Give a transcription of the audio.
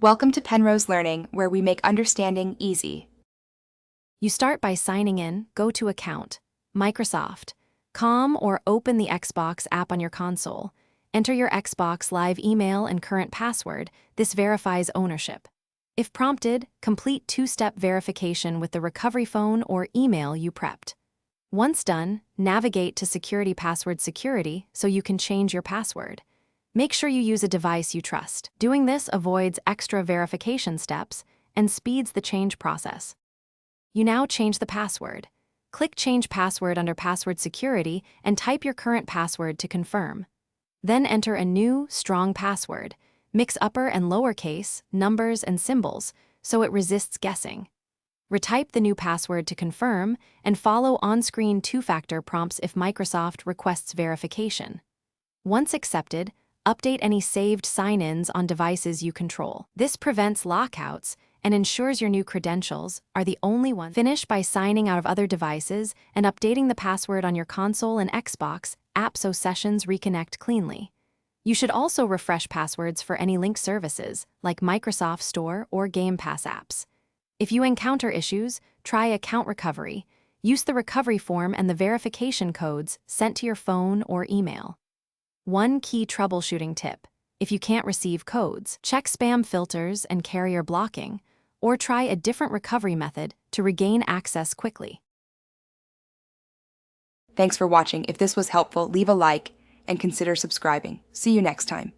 Welcome to Penrose Learning, where we make understanding easy. You start by signing in, go to Account, Microsoft, Com, or open the Xbox app on your console. Enter your Xbox Live email and current password. This verifies ownership. If prompted, complete two-step verification with the recovery phone or email you prepped. Once done, navigate to Security Password Security so you can change your password. Make sure you use a device you trust. Doing this avoids extra verification steps and speeds the change process. You now change the password. Click Change Password under Password Security and type your current password to confirm. Then enter a new, strong password. Mix upper and lowercase, numbers and symbols, so it resists guessing. Retype the new password to confirm and follow on-screen two-factor prompts if Microsoft requests verification. Once accepted, update any saved sign-ins on devices you control. This prevents lockouts and ensures your new credentials are the only ones. Finish by signing out of other devices and updating the password on your console and Xbox app so sessions reconnect cleanly. You should also refresh passwords for any linked services, like Microsoft Store or Game Pass apps. If you encounter issues, try Account Recovery. Use the recovery form and the verification codes sent to your phone or email. One key troubleshooting tip: if you can't receive codes, check spam filters and carrier blocking, or try a different recovery method to regain access quickly. Thanks for watching. If this was helpful, leave a like and consider subscribing. See you next time.